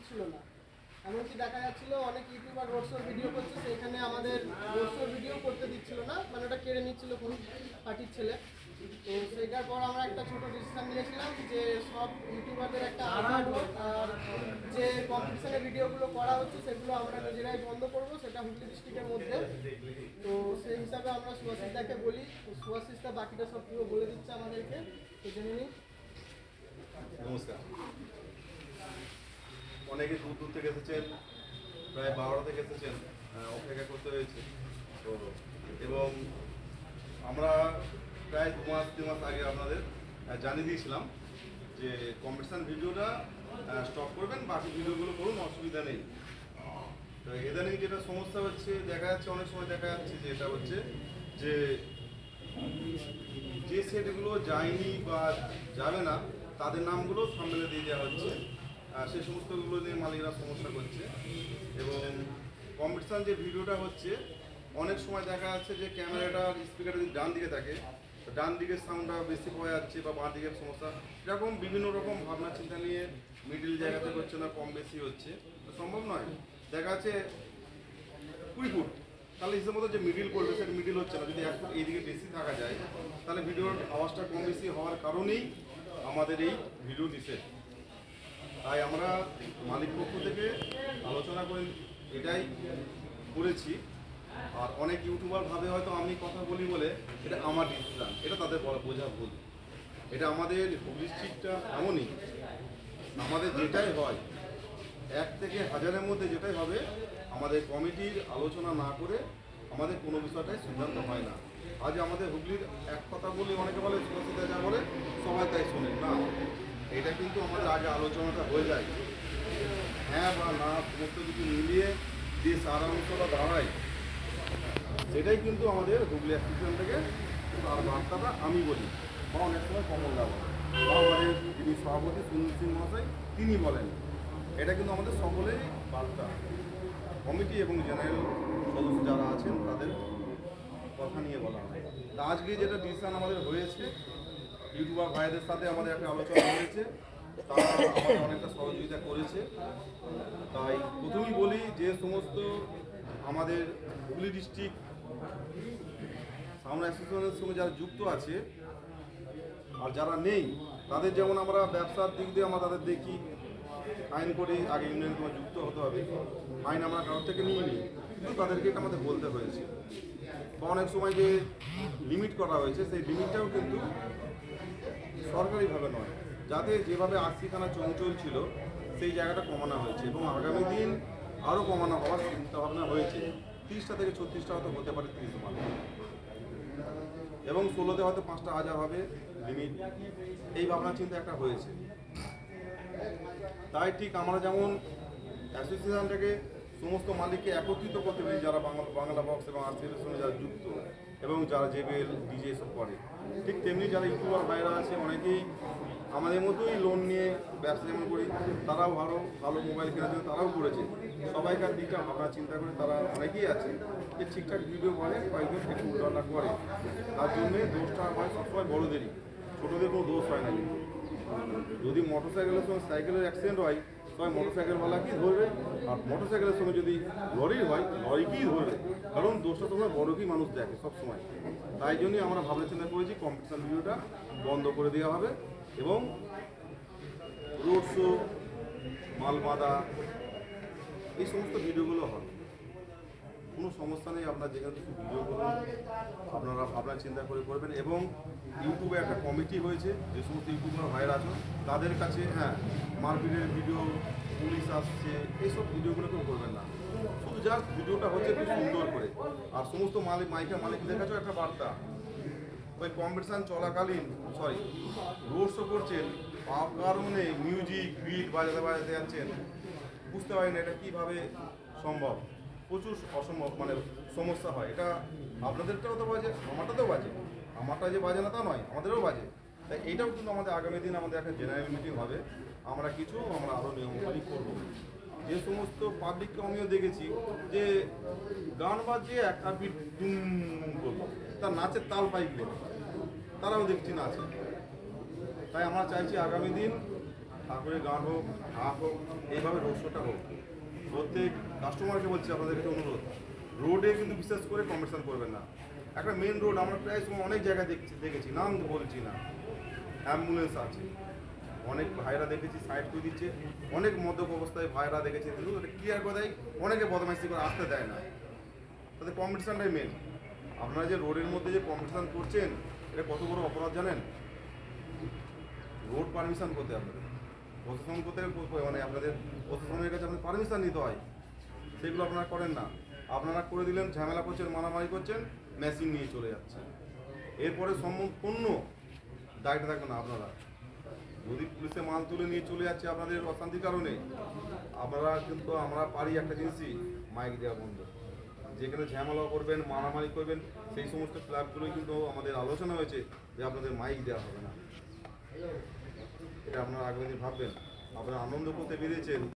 দিচ্ছিল না। এমনকি দেখা যাচ্ছিল অনেক ইউটিউবার রোড শোর ভিডিও করছে, সেখানে আমাদের রোড শোর ভিডিও করতে দিচ্ছিল না, মানে ওটা কেড়ে নিচ্ছিল কোন পার্টির ছেলে। তো সেইটার পর আমরা একটা ছোট ডিসিশন নিয়েছিলাম যে সব ইউটিউবারদের একটা আলাদা হোক, আর যে কম্পিটিশনের ভিডিওগুলো করা হচ্ছে সেগুলো আমরা নিজেরাই বন্ধ করবো, সেটা হুগলি ডিস্ট্রিক্টের মধ্যে। তো সেই হিসাবে আমরা সুভাষিস দাকে বলি, তো সুভাষিস দা বাকিটা সব পুরো বলে দিচ্ছে আমাদেরকে, তো জেনে নিই। নমস্কার। অনেকে দূর দূর থেকে এসেছেন, প্রায় 12টা থেকে এসেছেন, অপেক্ষা করতে হয়েছে। তো এবং আমরা প্রায় 2 মাস আগে আপনাদের জানিয়ে দিয়েছিলাম যে কম্পিটিশান ভিডিওটা স্টপ করবেন, বাকি ভিডিওগুলো করুন, অসুবিধা নেই। তো ইদানিং যেটা সমস্যা হচ্ছে, দেখা যাচ্ছে অনেক সময় দেখা যাচ্ছে যে এটা হচ্ছে যে সেটগুলো যায়নি বা যাবে না তাদের নামগুলো সামনে দিয়ে দেওয়া হচ্ছে, সেই সমস্তগুলো নিয়ে মালিকরা সমস্যা করছে। এবং কম্পিটিশান যে ভিডিওটা হচ্ছে, অনেক সময় দেখা যাচ্ছে যে ক্যামেরাটার স্পিকারটা যদি ডান দিকে থাকে, ডান দিকের সাউন্ডটা বেশি পাওয়া যাচ্ছে বা বাঁ দিকের সমস্যা, এরকম বিভিন্ন রকম ভাবনা চিন্তা নিয়ে মিডিল জায়গাতে হচ্ছে না, কম বেশি হচ্ছে, সম্ভব নয়। দেখা যাচ্ছে 20 ফুট, তাহলে হিসেবে মতো যে মিডিল করবে সেটা মিডিল হচ্ছে না। যদি 1 ফুট এইদিকে বেশি থাকা যায়, তাহলে ভিডিওর আওয়াজটা কম বেশি হওয়ার কারণেই আমাদের এই ভিডিও নিষেধ। তাই আমরা মালিক পক্ষ থেকে আলোচনা করে এটাই করেছি। আর অনেক ইউটিউবার ভাবে হয়তো আমি কথা বলি বলে এটা আমার ডিসিশন, এটা তাদের বোঝা ভুল। এটা আমাদের ডিস্ট্রিক্টটা এমনই, আমাদের যেটাই হয় 1 থেকে 1000-এর মধ্যে যেটাই হবে, আমাদের কমিটির আলোচনা না করে আমাদের কোনো বিষয়টাই সিদ্ধান্ত হয় না। আজ আমাদের হুগলির এক কথা বলি, অনেকে বলে সুভাষিতা যা বলে সবাই তাই শোনে না, এটা কিন্তু আমাদের আগে আলোচনাটা হয়ে যায়, হ্যাঁ বা না সমস্ত কিছু মিলিয়ে যে সারাংশটা দাঁড়ায়, সেটাই কিন্তু আমাদের হুগলি অ্যাসোসিয়েশন থেকে তার বার্তাটা আমি বলি, বা অনেক সময় কমল দা বলেন, বা আমাদের যিনি সভাপতি সুনীল সিং মহাশয় তিনি বলেন। এটা কিন্তু আমাদের সকলেরই বার্তা, কমিটি এবং জেনারেল সদস্য যারা আছেন তাদের কথা নিয়ে বলা হয়। তা আজকে যেটা ডিসিশন আমাদের হয়েছে, ইউটিউবার ভাইদের সাথে আমাদের একটা আলোচনা হয়েছে, তারা আমাদের অনেকটা সহযোগিতা করেছে। তাই প্রথমেই বলি যে সমস্ত আমাদের হুগলি ডিস্ট্রিক্ট সাউন্ড অ্যাসোসিয়েশনের সঙ্গে যারা যুক্ত আছে আর যারা নেই, তাদের যেমন আমরা ব্যবসার দিক দিয়ে আমরা তাদের দেখি আইন করে আগে ইউনিয়ন তোমার যুক্ত হতে হবে, আইন আমরা কারোর থেকে নিয়ে নিই, কিন্তু তাদেরকে এটা আমাদের বলতে হয়েছে। বা অনেক সময় যে লিমিট করা হয়েছে, সেই লিমিটটাও কিন্তু সরকারিভাবে নয়, যাতে যেভাবে 80খানা চঞ্চল ছিল সেই জায়গাটা কমানো হয়েছে, এবং আগামী দিন আরও কমানো হওয়ার চিন্তাভাবনা হয়েছে। 30টা থেকে 36টা হয়তো হতে পারে 30 মাস, এবং 16তে হয়তো 5টা হাজার হবে লিমিট, এই ভাবনা চিন্তা একটা হয়েছে। তাই ঠিক আমরা যেমন অ্যাসোসিয়েশনটাকে সমস্ত মালিককে একত্রিত করতে পারি, যারা বাংলা বক্স এবং আরসিএফের সঙ্গে যারা যুক্ত এবং যারা জেবেল ডিজে সব করে, ঠিক তেমনি যারা ইউটিউবার ভাইরা আছে অনেকেই আমাদের মতোই লোন নিয়ে ব্যবসা যেমন করি, তারাও ভালো মোবাইল কেনার জন্য তারাও করেছে। সবাইকার দিকটা ভাবনা চিন্তা করে তারা অনেকেই আছে যে ঠিকঠাক ভিডিও করে, কয়েকজন একটু উল্টাপাল্টা করে, তার জন্যে দোষটা হয় সবসময় বড়োদেরই, ছোটোদের কোনো দোষ হয় না। কিন্তু যদি মোটর সাইকেলের সঙ্গে সাইকেলের অ্যাক্সিডেন্ট হয়, সবাই মোটর সাইকেলওয়ালাকেই ধরবে, আর মোটর সাইকেলের সঙ্গে যদি লরির হয় লরিকেই ধরবে, কারণ দোষটা তোমরা বড়কেই মানুষ দেখে সবসময়। তাই জন্যই আমরা ভাবনা চিন্তা করেছি কম্পিটিশান ভিডিওটা বন্ধ করে দেওয়া হবে, এবং রোড শো, মাল বাঁধা, এই সমস্ত ভিডিওগুলো হবে, কোনো সমস্যা নেই। আপনার যেখানে কিছু ভিডিও করুন, আপনারা ভাবনা চিন্তা করে করবেন। এবং ইউটিউবে একটা কমিটি হয়েছে, যে সমস্ত ইউটিউবার ভাইরা আছেন তাদের কাছে, হ্যাঁ, মারপিটের ভিডিও, পুলিশ আসছে, এইসব ভিডিওগুলো কেউ করবেন না, শুধু জাস্ট ভিডিওটা হচ্ছে একটু সুন্দর করে। আর সমস্ত মাইকের মালিকদের কাছেও একটা বার্তা, ওই কম্পিটিশান চলাকালীন রোড শো করছেন, কারণে মিউজিক বিট বাজাতে যাচ্ছেন, বুঝতে পারি না এটা কীভাবে সম্ভব, প্রচুর অসম্ভব মানে সমস্যা হয়। এটা আপনাদেরটাও তো বাজে, আমারটাতেও বাজে, আমারটা যে বাজে না তা নয়, আমাদেরও বাজে। তাই এইটাও কিন্তু আমাদের আগামী দিন আমাদের একটা জেনারেল মিটিং হবে, আমরা আরও নিয়মাবলী করবো। যে সমস্ত পাবলিককে আমিও দেখেছি যে গান বাজছে একটা বিট দুম করবো, তার নাচের তাল পাইবে, তারাও দেখছি নাচে। তাই আমরা চাইছি আগামী দিন ঠাকুরের গান হোক, হাফ হোক, এইভাবে রোড শোটা হোক। প্রত্যেক কাস্টমারকে বলছি আপনাদের কাছে অনুরোধ, রোডে কিন্তু বিশেষ করে কম্পিটিশন করবেন না। একটা মেন রোড আমরা প্রায় সময় অনেক জায়গায় দেখেছি, নাম বলছি না, অ্যাম্বুলেন্স আছে, অনেক ভাইরা দেখেছি সাইড করে দিচ্ছে, অনেক মদ্যপ অবস্থায় ভাইরা দেখেছি কিন্তু এটা ক্লিয়ার করে দেয়, অনেকে বদমাইশি করে আসতে দেয় না। তাদের কম্পিটিশনটাই মেন। আপনারা যে রোডের মধ্যে যে কম্পিটিশন করছেন, এটা কত বড় অপরাধ জানেন? রোড পারমিশন করতে আপনাদের প্রশাসন করতে, মানে আপনাদের প্রশাসনের কাছে আপনাদের পারমিশন নিতে হয়, সেগুলো আপনারা করেন না। আপনারা করে দিলেন, ঝামেলা করছেন, মারামারি করছেন, মেশিন নিয়ে চলে যাচ্ছেন। এরপরে সম্পূর্ণ দায়টা থাকবে না আপনারা। যদি পুলিশে মাল তুলে নিয়ে চলে যাচ্ছে আপনাদের অশান্তির কারণে, আপনারা কিন্তু আমরা পারি একটা জিনিসই, মাইক দেওয়া বন্ধ। যেখানে ঝামেলা করবেন, মারামারি করবেন, সেই সমস্ত ক্লাবগুলোই কিন্তু আমাদের আলোচনা হয়েছে যে আপনাদের মাইক দেওয়া হবে না। এটা আপনারা আগামী দিন ভাববেন। আপনারা আনন্দ করতে বেরিয়েছেন,